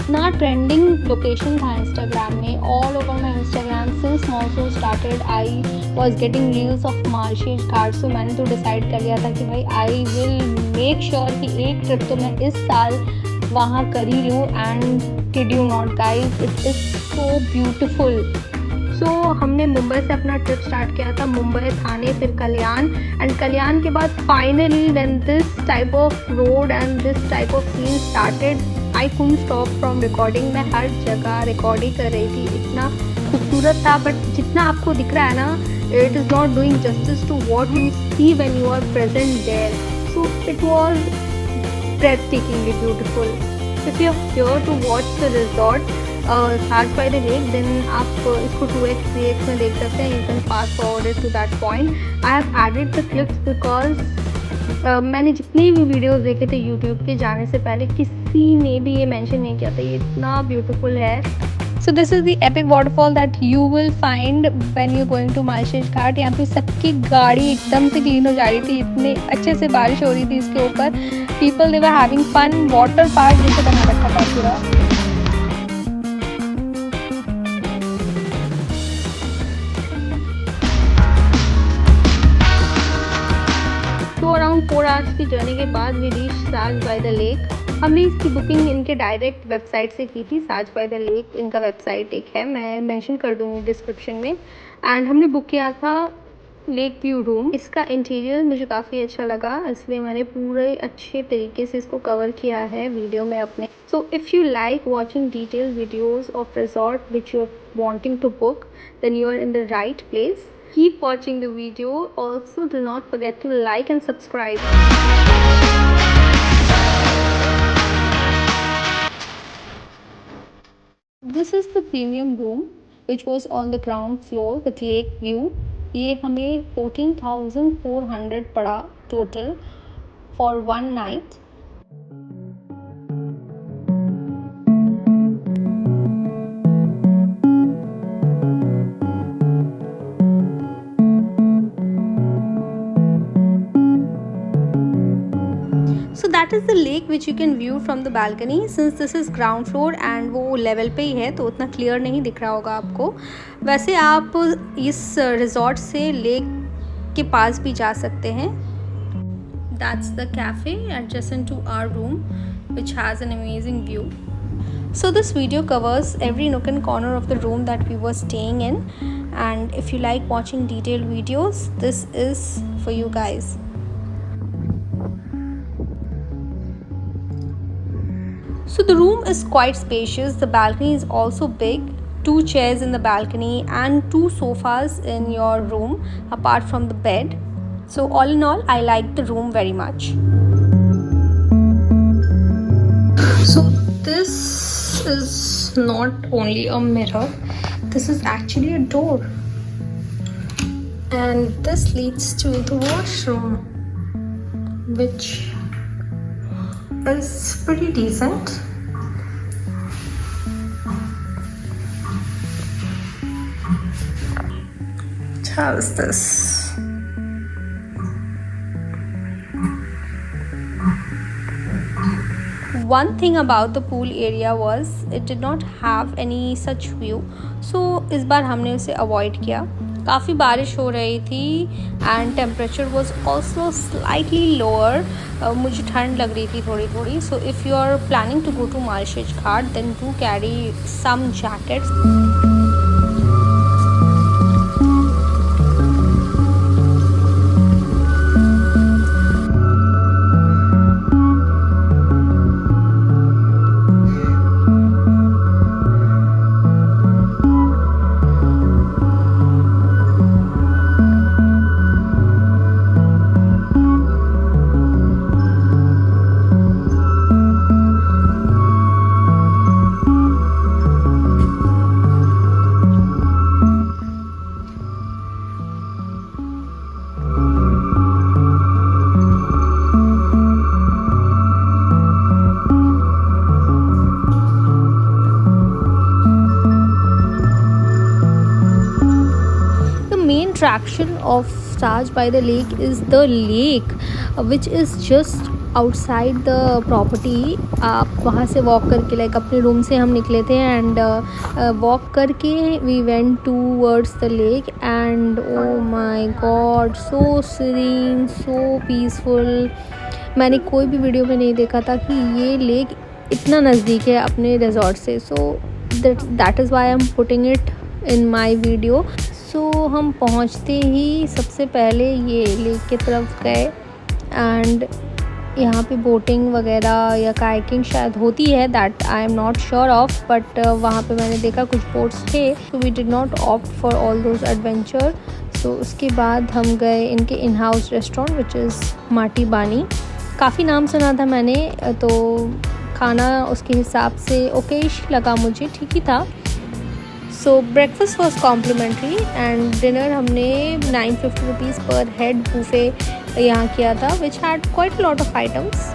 इतना trending location था Instagram में, all over my Instagram since monsoon started I was getting reels of Malshej Ghat. So मैंने तो decide कर लिया था कि भाई आई विल मेक श्योर कि एक ट्रिप तो मैं इस साल वहाँ कर ही लूँ। And kid you not guys, it is so beautiful. So हमने मुंबई से अपना ट्रिप स्टार्ट किया था, मुंबई, थाने, फिर कल्याण, एंड कल्याण के बाद finally when this type of road and this type of scene started, I couldn't stop from recording. मैं हर जगह रिकॉर्डिंग कर रही थी, इतना खूबसूरत था। बट जितना आपको दिख रहा है ना, it is not doing justice to what you see when you are present there. So it was breathtakingly beautiful. If you are here to watch the resort Taj by the Lake, then आप इसको 2x 3x में देख सकते हैं. You can fast forward it to that point. I have added the clips because मैंने जितने भी videos देखे थे यूट्यूब पे जाने से पहले, किसी ने भी ये मेंशन नहीं किया था ये इतना ब्यूटीफुल है. So this is the epic waterfall that you will find when you're going to Malshej Ghat. यहाँ पे सबकी गाड़ी एकदम से क्लीन हो जा रही थी, इतने अच्छे से बारिश हो रही थी इसके ऊपर. People they were having fun, water park जैसे बना रखा था पूरा. तो अराउंड 4 आवर्स की जर्नी के बाद we reach Taj by the lake. हमने इसकी बुकिंग इनके डायरेक्ट वेबसाइट से की थी. ताज बाय द लेक इनका वेबसाइट एक है, मैं मेंशन कर दूँगी डिस्क्रिप्शन में. एंड हमने बुक किया था लेक व्यू रूम. इसका इंटीरियर मुझे काफ़ी अच्छा लगा, इसलिए मैंने पूरे अच्छे तरीके से इसको कवर किया है वीडियो में अपने. So if you like watching detail videos of resort which you are wanting to book, then you are in the right place. Keep watching the video. Also do not forget to like and subscribe. This is the premium room which was on the ground floor with lake view. ये हमें 14,400 पड़ा total for one night. So that is the lake which you can view from the balcony. Since this is ground floor and वो level पे ही है तो उतना clear नहीं दिख रहा होगा आपको. वैसे आप इस resort से lake के पास भी जा सकते हैं. That's the cafe adjacent to our room which has an amazing view. So this video covers every nook and corner of the room that we were staying in, and if you like watching detailed videos, this is for you guys. So the room is quite spacious. The balcony is also big. 2 chairs in the balcony and 2 sofas in your room apart from the bed. So all in all, I like the room very much. So this is not only a mirror. This is actually a door. And this leads to the washroom, which is pretty decent. How is this? One thing about the pool area was it did not have any such view. So इस बार हमने उसे avoid किया. काफ़ी बारिश हो रही थी and temperature was also slightly lower. मुझे ठंड लग रही थी थोड़ी थोड़ी. So if you are planning to go to Malshej Ghat, then do carry some jackets. Attraction of Taj by the Lake is the lake, which is just outside the property, आप वहाँ से वॉक करके, लाइक अपने रूम से हम निकले थे and walk करके we went towards the lake and oh my god, so serene, so peaceful. मैंने कोई भी वीडियो में नहीं देखा था कि ये लेक इतना नज़दीक है अपने रिजॉर्ट से। So that is why I am putting it in my video. So हम पहुँचते ही सबसे पहले ये लेक की तरफ गए एंड यहाँ पे बोटिंग वगैरह या कायाकिंग शायद होती है, that I am not sure of, but वहाँ पे मैंने देखा कुछ बोट्स थे। So we did not opt for all those adventure. So उसके बाद हम गए इनके in house restaurant which is Mati Bani. काफ़ी नाम सुना था मैंने, तो खाना उसके हिसाब से ओकेश लगा मुझे, ठीक ही था। So breakfast was complimentary and dinner हमने 950 रुपीज़ पर हेड बूफे यहाँ किया था, which had quite lot of items.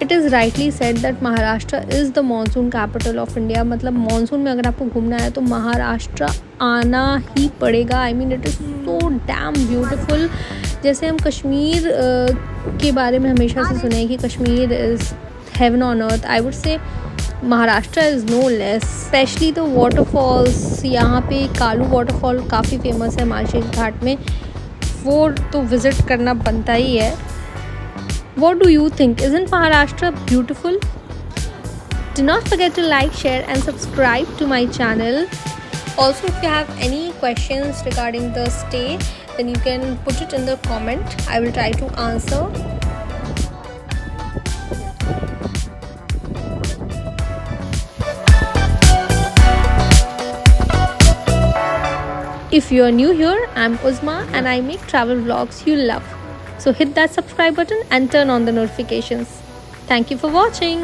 It is rightly said that Maharashtra is the monsoon capital of India. मतलब मानसून में अगर आपको घूमना है तो महाराष्ट्र आना ही पड़ेगा। I mean it is so damn beautiful. जैसे हम कश्मीर के बारे में हमेशा से सुने कि Kashmir is heaven on earth, I would say Maharashtra is no less. Specially the waterfalls, यहाँ पे कालू वाटरफॉल काफ़ी फेमस है मालशेज घाट में, वो तो विज़िट करना बनता ही है। What do you think? Isn't Maharashtra beautiful? Do not forget to like, share and subscribe to my channel. Also, if you have any questions regarding the stay, then you can put it in the comment. I will try to answer. If you are new here, I'm Uzma and I make travel vlogs you love. So hit that subscribe button and turn on the notifications. Thank you for watching.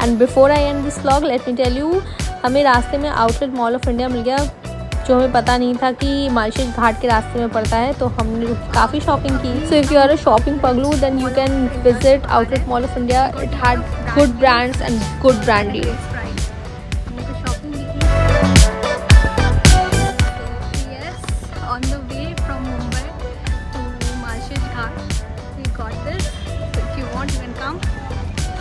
And before I end this vlog, let me tell you, हमें रास्ते में outlet mall of India मिल गया, जो हमें पता नहीं था कि मालशेज घाट के रास्ते में पड़ता है, तो हमने काफ़ी शॉपिंग की। So if you are a shopping पगलू then you can visit outlet mall of India. It had good brands and good brand deals. Shopping की, यस, ऑन द